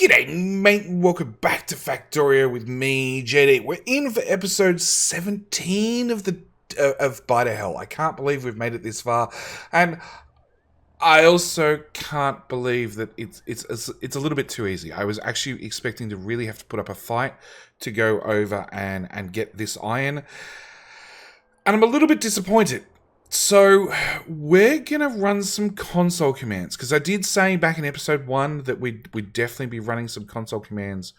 G'day, mate. Welcome back to Factorio with me, JD. We're in for episode 17 of Bite of Hell. I can't believe we've made it this far, and I also can't believe that it's a little bit too easy. I was actually expecting to really have to put up a fight to go over and get this iron, and I'm a little bit disappointed. So, we're going to run some console commands, because I did say back in episode 1 that we'd definitely be running some console commands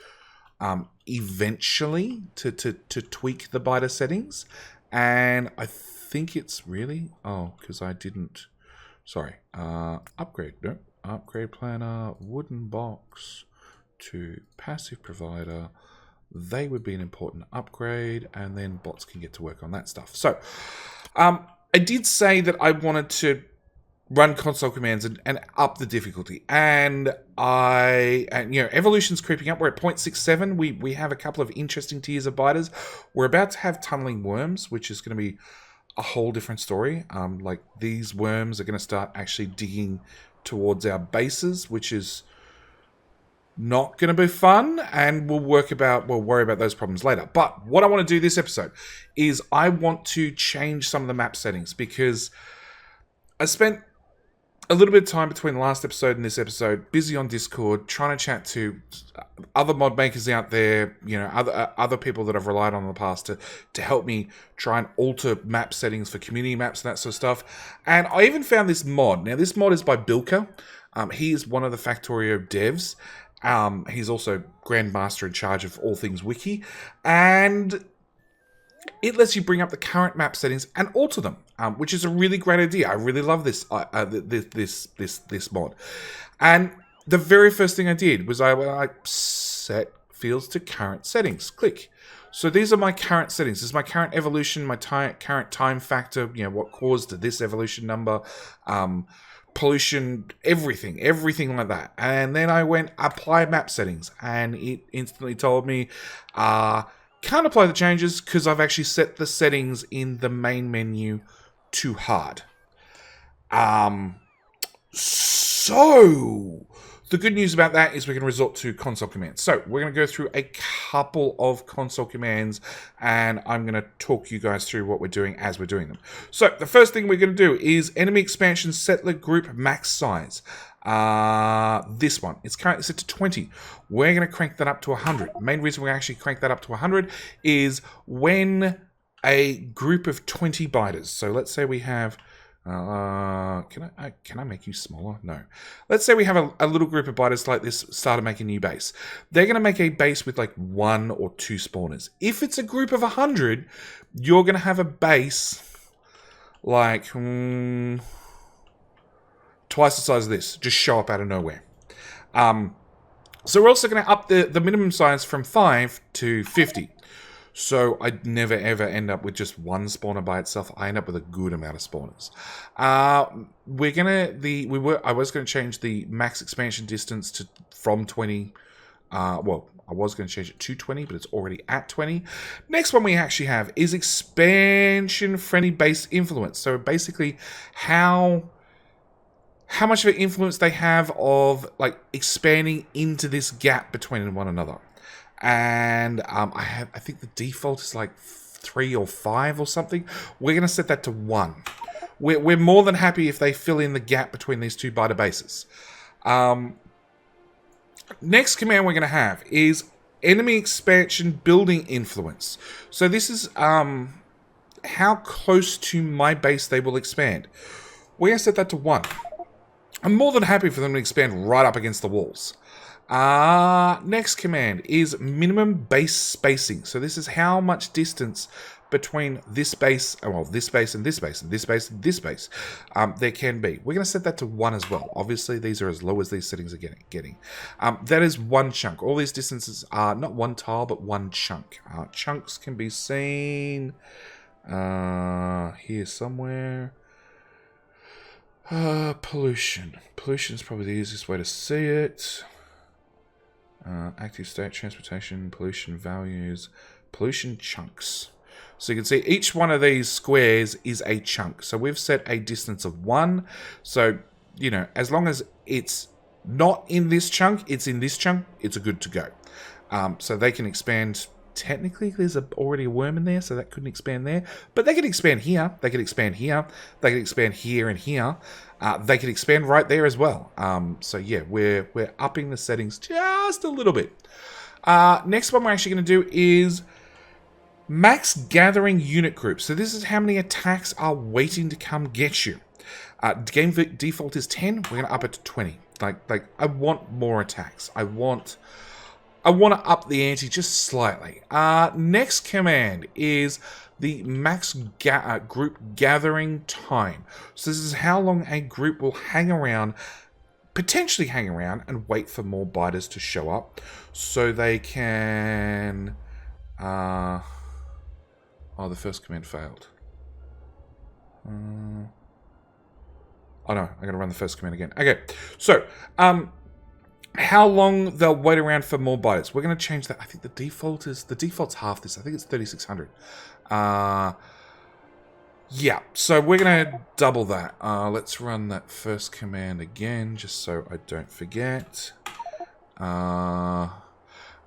eventually to tweak the biter settings, and I think it's really... Oh, because I didn't... Sorry. Upgrade planner, wooden box to passive provider. They would be an important upgrade, and then bots can get to work on that stuff. So, I did say that I wanted to run console commands and up the difficulty, and evolution's creeping up. We're at 0.67. We have a couple of interesting tiers of biters. We're about to have tunneling worms, which is going to be a whole different story. Like, these worms are going to start actually digging towards our bases, which is not going to be fun, and we'll worry about those problems later. But what I want to do this episode is I want to change some of the map settings, because I spent a little bit of time between the last episode and this episode busy on Discord trying to chat to other mod makers out there, other people that I've relied on in the past to help me try and alter map settings for community maps and that sort of stuff. And I even found this mod. Now, this mod is by Bilka. He is one of the Factorio devs. He's also Grandmaster in charge of all things wiki, and it lets you bring up the current map settings and alter them, which is a really great idea. I really love this mod. And the very first thing I did was I set fields to current settings. Click. So these are my current settings. This is my current evolution, my current time factor. What caused this evolution number. Pollution, everything like that. And then I went apply map settings, and it instantly told me can't apply the changes because I've actually set the settings in the main menu to hard. So the good news about that is we can resort to console commands. So we're going to go through a couple of console commands, and I'm going to talk you guys through what we're doing as we're doing them. So the first thing we're going to do is enemy expansion settler group max size. This one, it's currently set to 20. We're going to crank that up to 100. The main reason we actually crank that up to 100 is when a group of 20 biters. So let's say we have... can I make you smaller? No. Let's say we have a little group of biters like this start to make a new base. They're going to make a base with like 1 or 2 spawners. If it's a group of 100, you're going to have a base like twice the size of this. Just show up out of nowhere. So we're also going to up the minimum size from 5 to 50. So I'd never ever end up with just one spawner by itself. I end up with a good amount of spawners. I was going to change the max expansion distance from 20. I was going to change it to 20, but it's already at 20. Next one we actually have is expansion friendly base influence. So basically, how much of an influence they have of like expanding into this gap between one another. And I think the default is like 3 or 5 or something. We're going to set that to 1. We're more than happy if they fill in the gap between these two biter bases. Next command we're going to have is enemy expansion building influence. So this is how close to my base they will expand. We're going to set that to 1. I'm more than happy for them to expand right up against the walls. Next command is minimum base spacing. So this is how much distance between this base, this base and this base, and this base and this base, there can be. We're going to set that to 1 as well. Obviously, these are as low as these settings are getting. That is 1 chunk. All these distances are not 1 tile, but 1 chunk. Chunks can be seen here somewhere. Pollution. Pollution is probably the easiest way to see it. Active state, transportation, pollution values, pollution chunks. So you can see each one of these squares is a chunk. So we've set a distance of 1. So, as long as it's not in this chunk. It's in this chunk. It's a good to go. So they can expand. Technically, there's already a worm in there, so that couldn't expand there. But they can expand here. They can expand here. They can expand here and here. They can expand right there as well. So yeah, we're upping the settings just a little bit. Next one we're actually going to do is max gathering unit group. So this is how many attacks are waiting to come get you. Game default is 10. We're going to up it to 20. Like I want more attacks. I want to up the ante just slightly. Next command is the max group gathering time. So this is how long a group will hang around, potentially hang around, and wait for more biters to show up. So they can... oh, the first command failed. Oh no, I'm going to run the first command again. Okay, so... how long they'll wait around for more biters. We're going to change that. I think the default's half this. I think it's 3600. Yeah, so we're going to double that. Let's run that first command again, just so I don't forget. And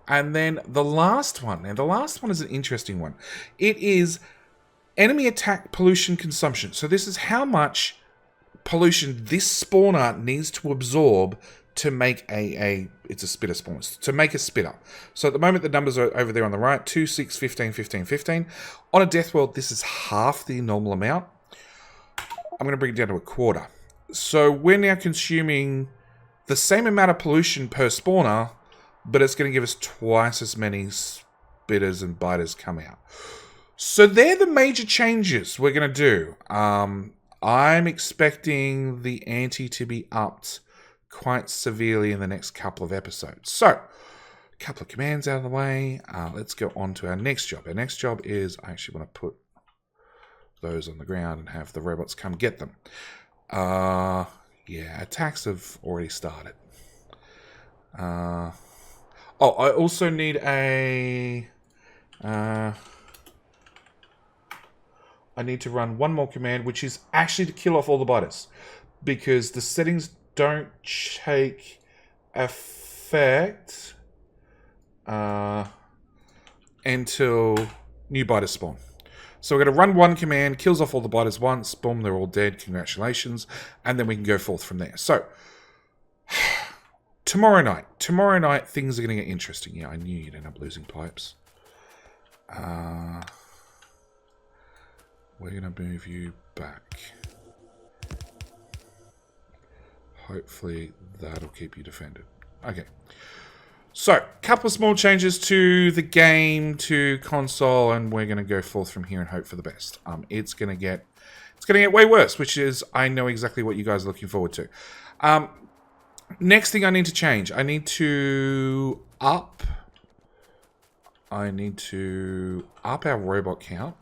then the last one. Now, the last one is an interesting one. It is enemy attack pollution consumption. So this is how much pollution this spawner needs to absorb to make it's a spitter spawn, to make a spitter. So at the moment the numbers are over there on the right, 2, 6, 15, 15, 15. On a Deathworld, this is half the normal amount. I'm going to bring it down to a quarter. So we're now consuming the same amount of pollution per spawner, but it's going to give us twice as many spitters and biters come out. So they're the major changes we're going to do. I'm expecting the ante to be upped quite severely in the next couple of episodes. So, a couple of commands out of the way. Let's go on to our next job. Our next job is, I actually want to put those on the ground and have the robots come get them. Yeah, attacks have already started. Oh, I also need a... I need to run one more command, which is actually to kill off all the biters. Because the settings don't take effect until new biters spawn. So we're going to run one command, kills off all the biters once, boom, they're all dead, congratulations, and then we can go forth from there. So, tomorrow night things are going to get interesting. Yeah, I knew you'd end up losing pipes. We're going to move you back. Hopefully that'll keep you defended. Okay. So, a couple of small changes to the game, to console, and we're going to go forth from here and hope for the best. It's going to get way worse, which is, I know exactly what you guys are looking forward to. Next thing I need to change. I need to up our robot count.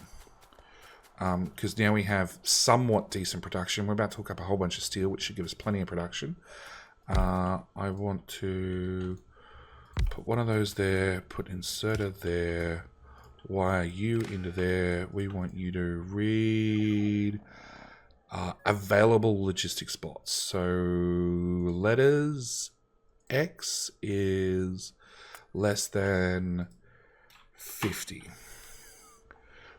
Because now we have somewhat decent production. We're about to hook up a whole bunch of steel, which should give us plenty of production. I want to put one of those there, put inserter there, wire you into there. We want you to read available logistic spots. So letters X is less than 50.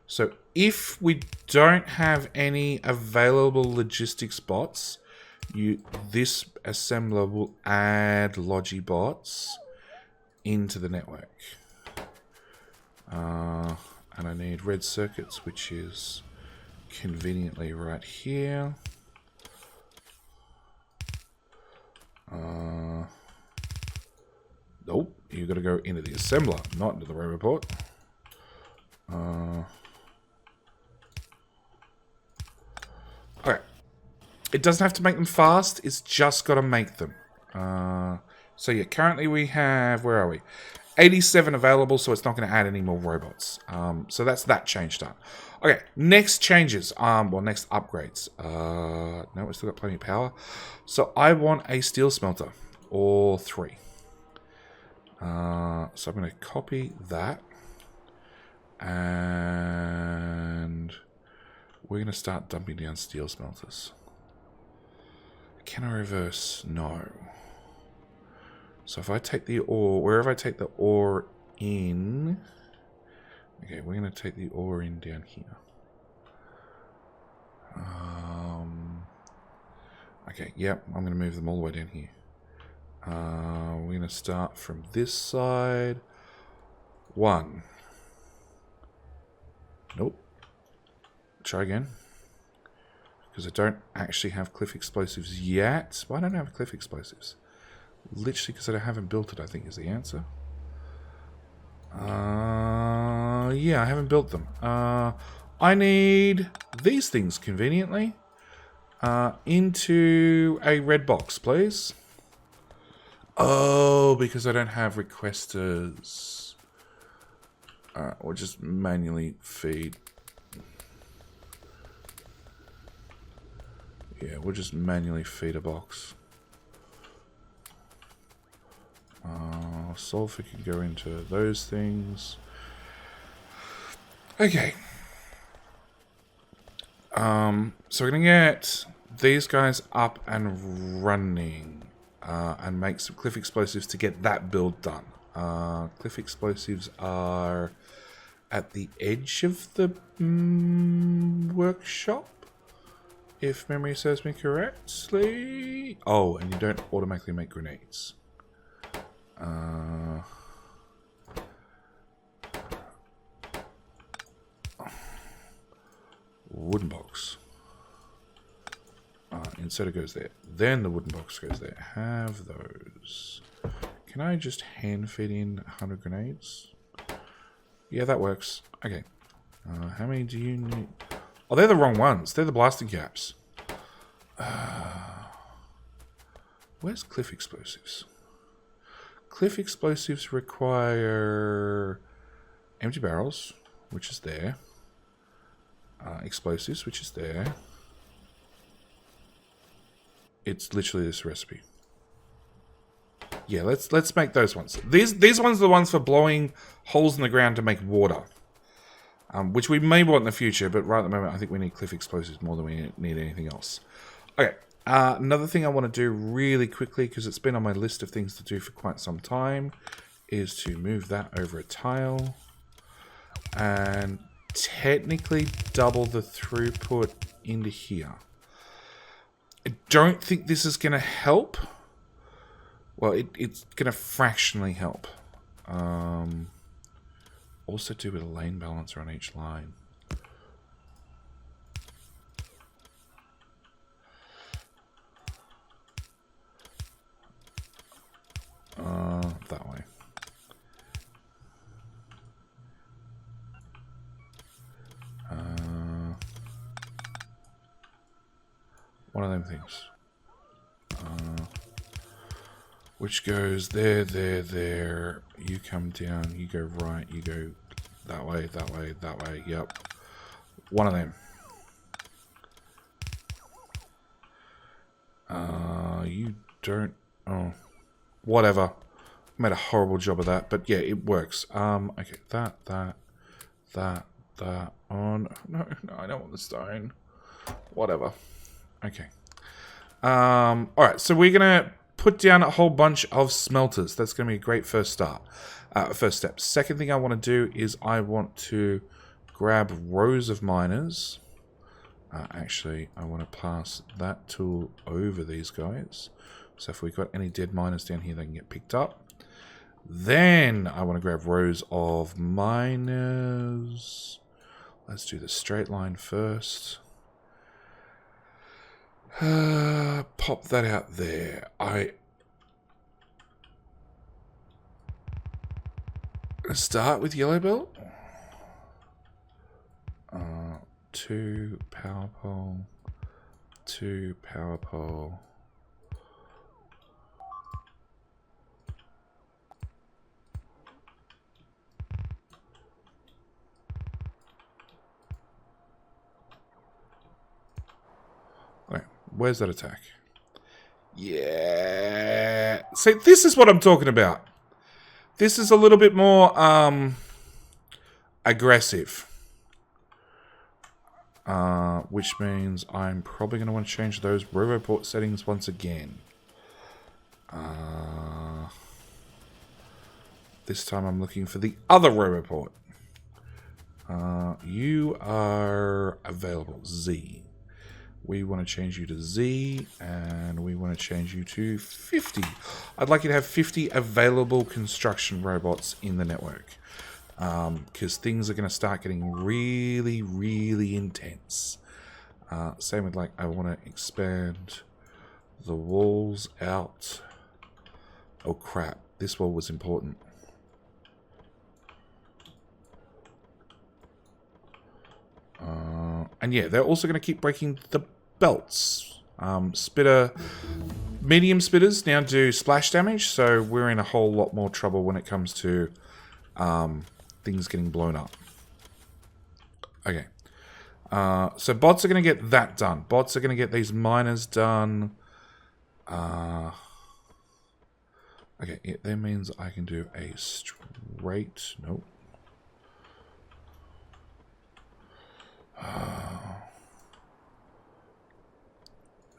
So if we don't have any available logistic spots, this assembler will add Logibots into the network. And I need red circuits, which is conveniently right here. Nope, you've got to go into the assembler, not into the roboport. Alright. It doesn't have to make them fast, it's just got to make them. So yeah, currently we have, where are we? 87 available, so it's not going to add any more robots. So that's that change done. Okay, next changes. Next upgrades. No, we've still got plenty of power. So I want a steel smelter, or 3. So I'm going to copy that. And we're going to start dumping down steel smelters. Can I reverse? No. So if I take the ore, wherever I take the ore in... Okay, we're going to take the ore in down here. Okay, yep, I'm going to move them all the way down here. We're going to start from this side. 1. Nope. Try again. Because I don't actually have cliff explosives yet. Why don't I have cliff explosives? Literally because I haven't built it, I think, is the answer. Yeah, I haven't built them. I need these things, conveniently. Into a red box, please. Oh, because I don't have requesters. Or just manually feed. Yeah, we'll just manually feed a box. Sulfur can go into those things. Okay. So we're going to get these guys up and running. And make some cliff explosives to get that build done. Cliff explosives are at the edge of the workshop, if memory serves me correctly. Oh, and you don't automatically make grenades. Wooden box. Instead it goes there. Then the wooden box goes there. Have those. Can I just hand feed in 100 grenades? Yeah, that works. Okay. How many do you need? Oh, they're the wrong ones. They're the blasting caps. Where's cliff explosives? Cliff explosives require empty barrels, which is there. Explosives, which is there. It's literally this recipe. Yeah, let's make those ones. These ones are the ones for blowing holes in the ground to make water. Which we may want in the future, but right at the moment I think we need cliff explosives more than we need anything else. Okay, another thing I want to do really quickly, because it's been on my list of things to do for quite some time, is to move that over a tile. And technically double the throughput into here. I don't think this is going to help. Well, it's going to fractionally help. Also do with a lane balancer on each line. That way. One of them things. Which goes there, there, there. You come down, you go right, you go that way, that way, that way. Yep. One of them. You don't... Oh. Whatever. Made a horrible job of that, but yeah, it works. Okay, that. Oh, no, I don't want the stone. Whatever. Okay. Alright, so we're gonna put down a whole bunch of smelters. That's gonna be a great first start. First step. Second thing I want to do is I want to grab rows of miners. Actually, I want to pass that tool over these guys. So if we've got any dead miners down here, they can get picked up. Then I want to grab rows of miners. Let's do the straight line first. Pop that out there. Start with yellow belt. 2 power pole. 2 power pole. Okay, where's that attack? Yeah. See, this is what I'm talking about. This is a little bit more aggressive. Which means I'm probably going to want to change those RoboPort settings once again. this time I'm looking for the other roboport. You are available, Z. We want to change you to Z, and we want to change you to 50. I'd like you to have 50 available construction robots in the network. Because things are going to start getting really, really intense. Same with, like, I want to expand the walls out. Oh, crap. This wall was important. And yeah, they're also going to keep breaking the belts. Medium spitters now do splash damage, so we're in a whole lot more trouble when it comes to things getting blown up. Okay. So bots are going to get that done. Bots are going to get these miners done. Okay, that means I can do a straight... Nope.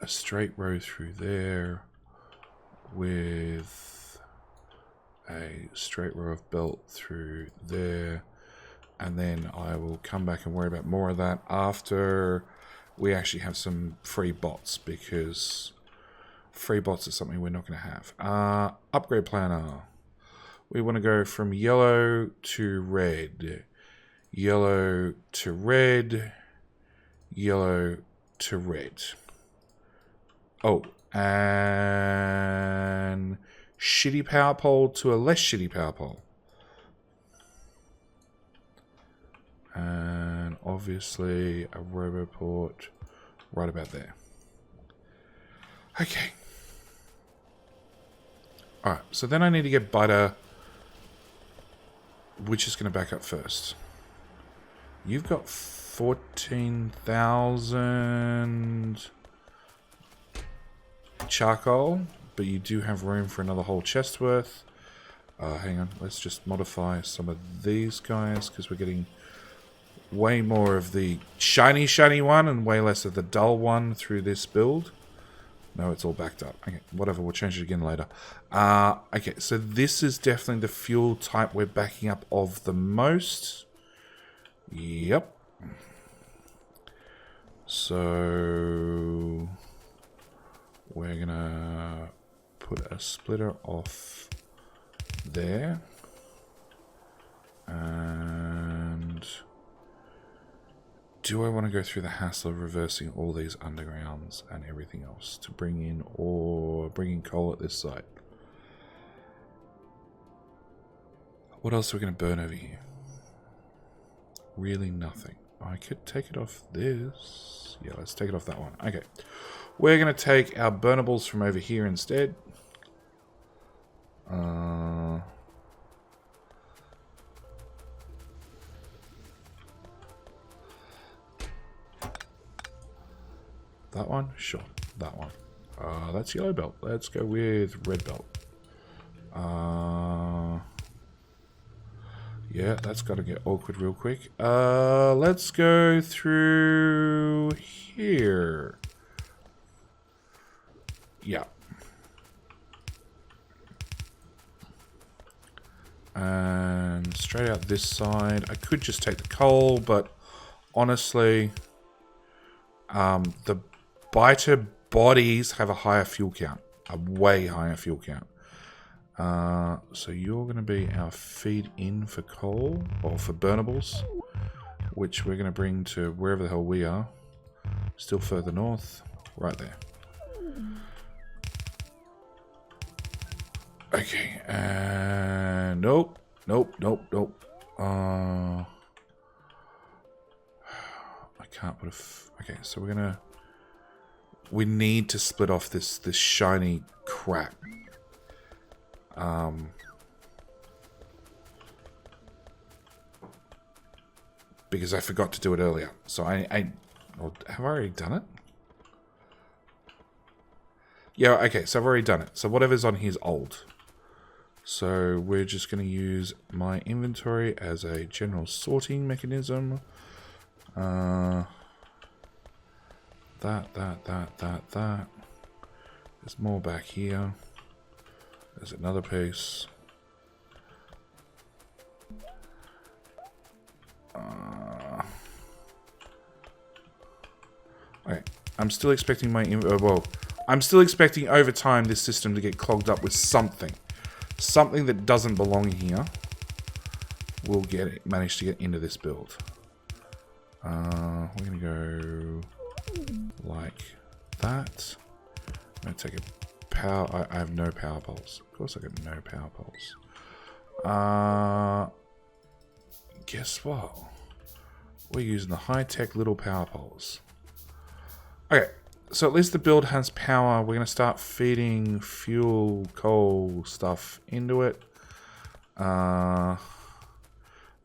A straight row through there with a straight row of belt through there, and then I will come back and worry about more of that after we actually have some free bots, because free bots is something we're not going to have. Upgrade planner. We want to go from yellow to red, yellow to red, yellow to red. Oh, and shitty power pole to a less shitty power pole. And obviously a roboport right about there. Okay. Alright, so then I need to get butter, which is going to back up first. You've got 14,000 charcoal, but you do have room for another whole chest worth. Hang on, let's just modify some of these guys, because we're getting way more of the shiny one and way less of the dull one through this build. No, it's all backed up. Okay, whatever, we'll change it again later. Okay, so this is definitely the fuel type we're backing up of the most. Yep. So we're gonna put a splitter off there. And do I want to go through the hassle of reversing all these undergrounds and everything else to bring in, or bring in coal at this site? What else are we going to burn over here? Really nothing. I could take it off this. Yeah, let's take it off that one. Okay. We're going to take our burnables from over here instead. That one? Sure. That one. That's yellow belt. Let's go with red belt. Yeah, that's got to get awkward real quick. Let's go through here. Yeah. And straight out this side. I could just take the coal, but honestly, the biter bodies have a higher fuel count. A way higher fuel count. So you're going to be our feed in for coal, or for burnables, which we're going to bring to wherever the hell we are. Still further north. Right there. Okay, and nope. I can't put a... okay, so we're gonna... we need to split off this shiny crap. Because I forgot to do it earlier. So have I already done it? Yeah, okay, so I've already done it. So whatever's on here is old. So we're just going to use my inventory as a general sorting mechanism. That. There's more back here. There's another piece. Okay, I'm still expecting my... well, I'm still expecting over time this system to get clogged up with something. Something that doesn't belong here will manage to get into this build. We're going to go like that. I'm going to take a power... I have no power poles. Of course I got no power poles. Guess what? We're using the high-tech little power poles. Okay, so at least the build has power. We're going to start feeding fuel, coal stuff into it. That'll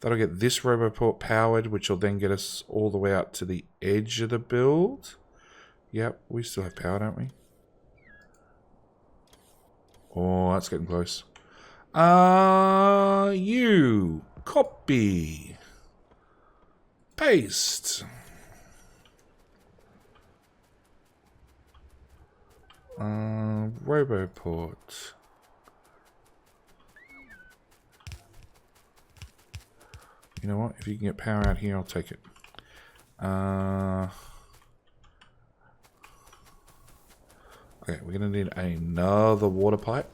get this roboport powered, which will then get us all the way out to the edge of the build. Yep, we still have power, don't we? Oh, that's getting close. You copy. Paste. Roboport. You know what? If you can get power out here, I'll take it. Okay, we're going to need another water pipe.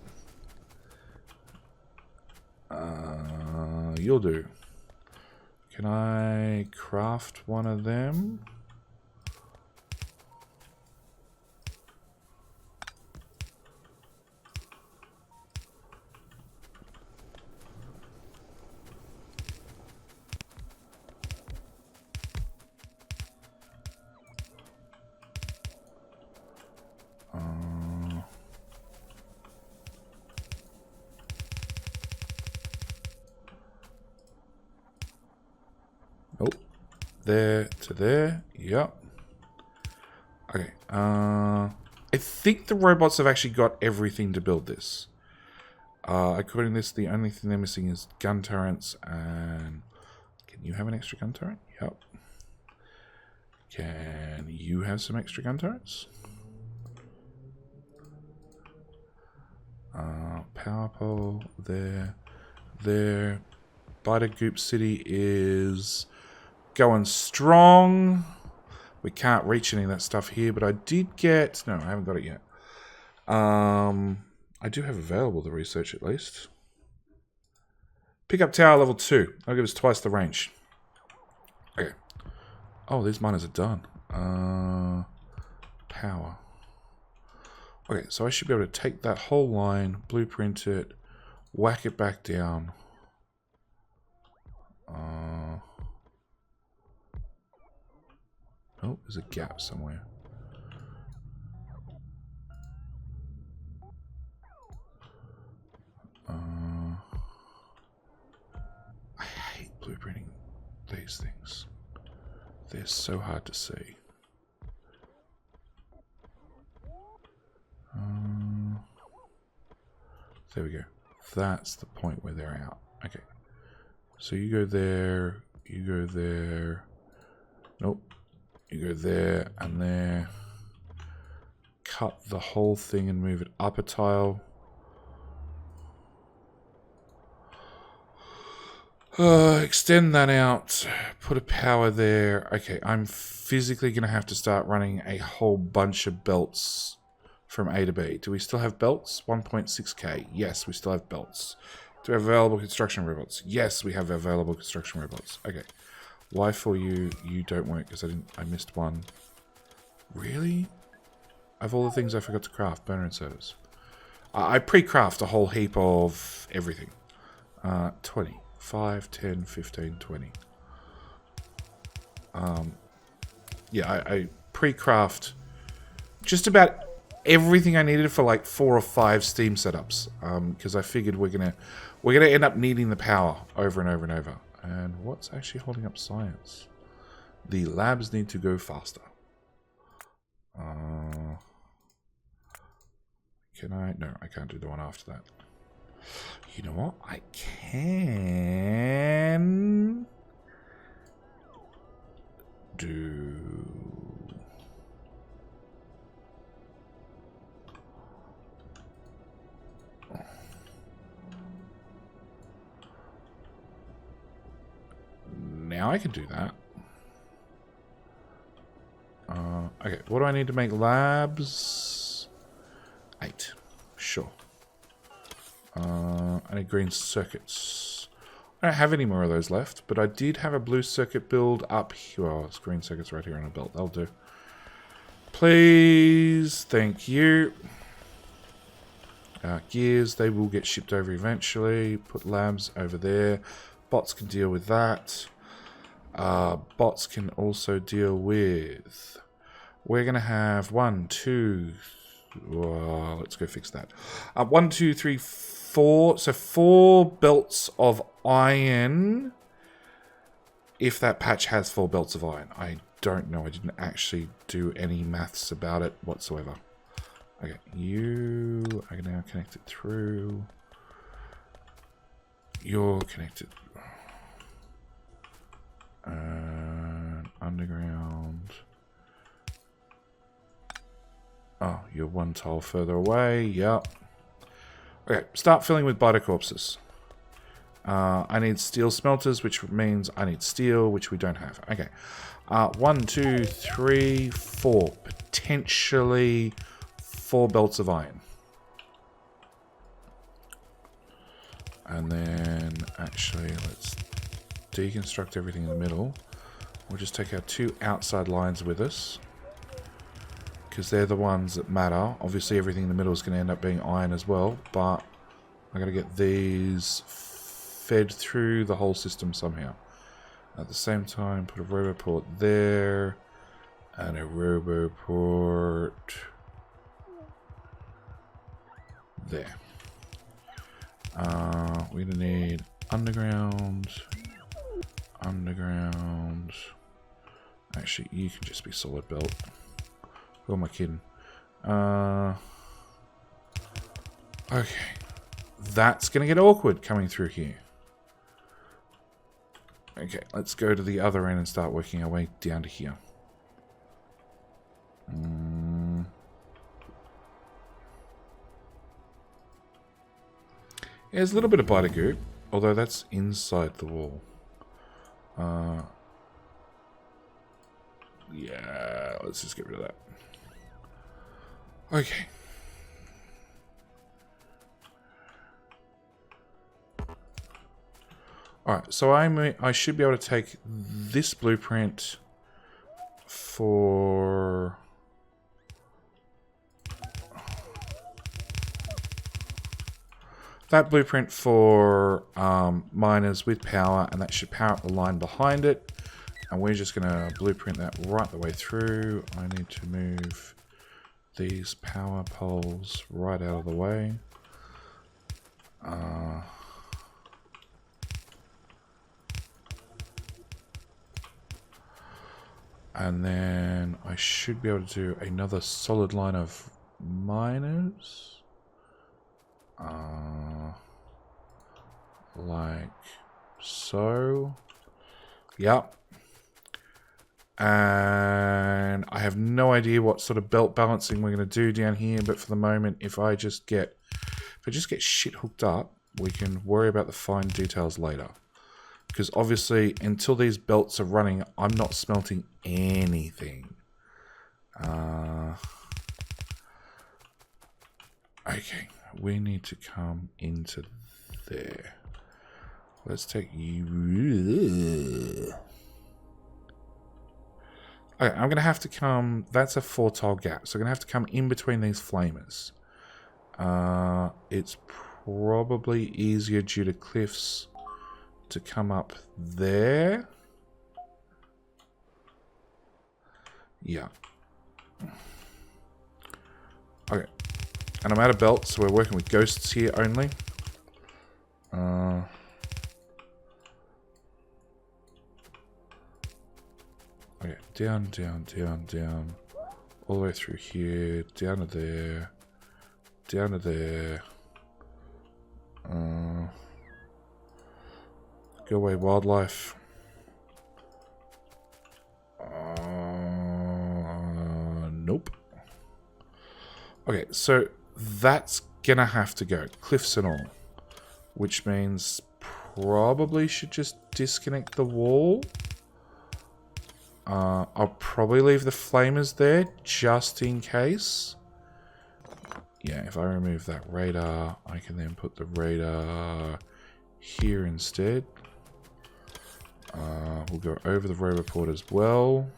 You'll do. Can I craft one of them? Nope. There to there. Yep. Okay. I think the robots have actually got everything to build this. According to this, the only thing they're missing is gun turrets. And can you have an extra gun turret? Yep. Can you have some extra gun turrets? Power pole there. There. Biter Goop City is going strong. We can't reach any of that stuff here, but I did get... No, I haven't got it yet. I do have available the research at least. Pick up tower level 2. That'll give us twice the range. Okay. Oh, these miners are done. Power. Okay, so I should be able to take that whole line, blueprint it, whack it back down. Oh, there's a gap somewhere. I hate blueprinting these things. They're so hard to see. There we go. That's the point where they're out. Okay. So you go there, you go there. Nope. You go there and there. Cut the whole thing and move it up a tile. Extend that out. Put a power there. Okay, I'm physically going to have to start running a whole bunch of belts from A to B. Do we still have belts? 1.6k. Yes, we still have belts. Do we have available construction robots? Yes, we have available construction robots. Okay. Why for you? You don't work because I missed one. Really? Of all the things I forgot to craft, burner inserters. I pre-craft a whole heap of everything. 20. 5, 10, 15, 20. Yeah, I pre-craft just about everything I needed for like 4 or 5 Steam setups. Because I figured we're gonna end up needing the power over and over and over. And what's actually holding up science? The labs need to go faster. Can I? No, I can't do the one after that. You know what? I can do... Now now I can do that. Okay, what do I need to make labs? 8. Sure. I need green circuits. I don't have any more of those left, but I did have a blue circuit build up here. Oh, it's green circuits right here on a belt. That'll do. Please. Thank you. Gears, they will get shipped over eventually. Put labs over there. Bots can deal with that. Bots can also deal with... We're going to have 1, 2... Well, let's go fix that. 1, 2, 3, 4. So 4 belts of iron. If that patch has 4 belts of iron. I don't know. I didn't actually do any maths about it whatsoever. Okay, you... I can now connect it through. You're connected. Underground. Oh, you're 1 tile further away. Yep. Okay, start filling with biocorpses. I need steel smelters, which means I need steel, which we don't have. Okay. 1, 2, 3, 4. Potentially 4 belts of iron. And then, actually, let's deconstruct everything in the middle. We'll just take our 2 outside lines with us, because they're the ones that matter. Obviously, everything in the middle is going to end up being iron as well, but I got to get these fed through the whole system somehow. At the same time, put a roboport there, and a roboport there. We're going to need underground. Actually, you can just be solid belt. Who am I kidding? Okay. That's going to get awkward coming through here. Okay, let's go to the other end and start working our way down to here. Yeah, there's a little bit of biter goop, although that's inside the wall. Yeah, let's just get rid of that. Okay. Alright, so I should be able to take this blueprint for... that blueprint for miners with power, and that should power up the line behind it. And we're just going to blueprint that right the way through. I need to move these power poles right out of the way. And then I should be able to do another solid line of miners. Like so. Yep. And I have no idea what sort of belt balancing we're going to do down here, but for the moment, if I just get shit hooked up, we can worry about the fine details later. Because obviously, until these belts are running, I'm not smelting anything. Okay, we need to come into there. Let's take you. Okay, I'm going to have to come... That's a 4 tile gap. So I'm going to have to come in between these flamers. It's probably easier due to cliffs to come up there. Yeah. Okay. And I'm out of belts, so we're working with ghosts here only. Okay, down, down, down, down. All the way through here, down to there. Down to there. Go away, wildlife. Nope. Okay, so that's gonna have to go, cliffs and all. Which means probably should just disconnect the wall. I'll probably leave the flamers there just in case. Yeah, if I remove that radar, I can then put the radar here instead. We'll go over the row report as well.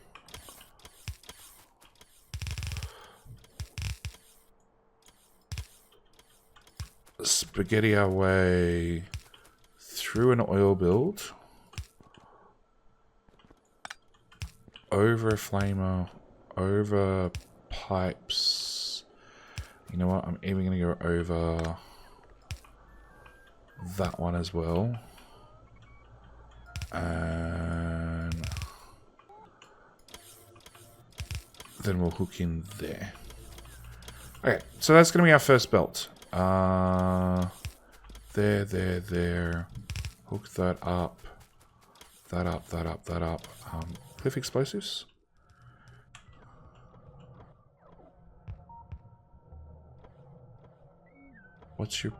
Spaghetti our way through an oil build. Over a flamer. Over pipes. You know what? I'm even going to go over that one as well. And then we'll hook in there. Okay, so that's going to be our first belt. There. Hook that up. That up. Cliff explosives. What's your...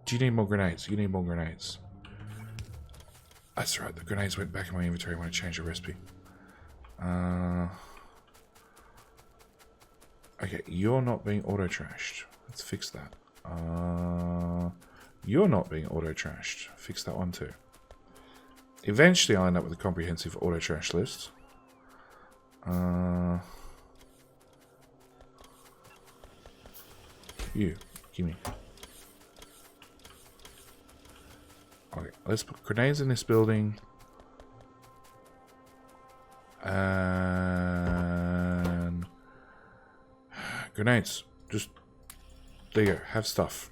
Do you need more grenades? You need more grenades. That's right, the grenades went back in my inventory when I changed the recipe. Okay, you're not being auto-trashed. Let's fix that. You're not being auto-trashed. Fix that one too. Eventually I'll end up with a comprehensive auto-trash list. You, gimme. Okay, let's put grenades in this building. And grenades. Just there you go. Have stuff.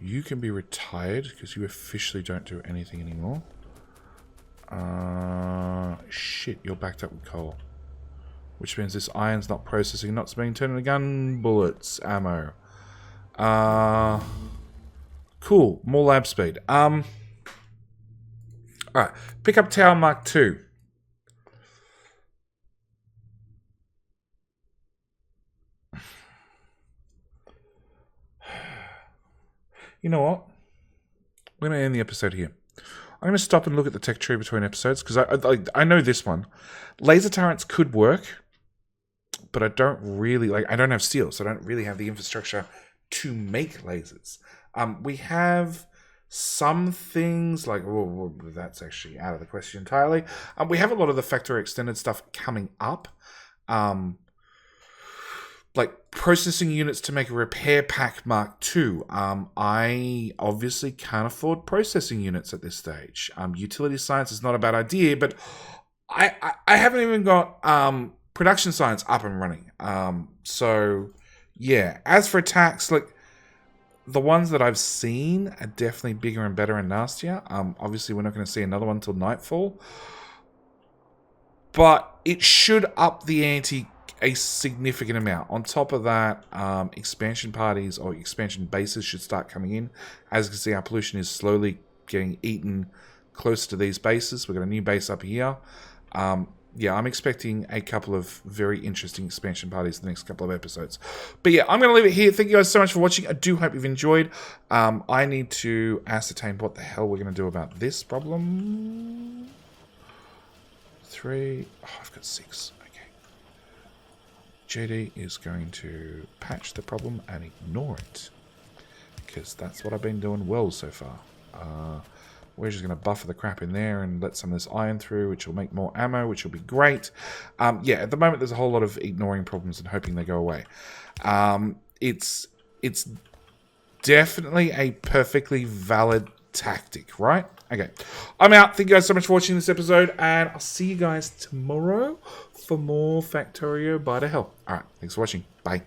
You can be retired because you officially don't do anything anymore. Shit, you're backed up with coal. Which means this iron's not processing, not being turned into gun bullets, ammo. Cool, more lab speed. Alright, pick up tower Mark 2. You know what? We're going to end the episode here. I'm going to stop and look at the tech tree between episodes because I know this one. Laser turrets could work, but I don't really I don't have steel, so I don't really have the infrastructure to make lasers. We have some things like that's actually out of the question entirely. We have a lot of the Factorio extended stuff coming up. Like processing units to make a repair pack Mark II. I obviously can't afford processing units at this stage. Utility science is not a bad idea, but I haven't even got production science up and running. So yeah, as for attacks, like the ones that I've seen are definitely bigger and better and nastier. Obviously we're not going to see another one till Nightfall, but it should up the ante a significant amount. On top of that, expansion parties or expansion bases should start coming in. As you can see, our pollution is slowly getting eaten closer to these bases. We've got a new base up here. Yeah, I'm expecting a couple of very interesting expansion parties in the next couple of episodes. But yeah, I'm going to leave it here. Thank you guys so much for watching. I do hope you've enjoyed. I need to ascertain what the hell we're going to do about this problem. 3. Oh, I've got 6. JD is going to patch the problem and ignore it, because that's what I've been doing well so far. We're just going to buffer the crap in there and let some of this iron through, which will make more ammo, which will be great. Yeah, at the moment there's a whole lot of ignoring problems and hoping they go away. It's definitely a perfectly valid tactic, right? Okay, I'm out. Thank you guys so much for watching this episode, and I'll see you guys tomorrow for more Factorio Bye to Hell. Alright, thanks for watching. Bye.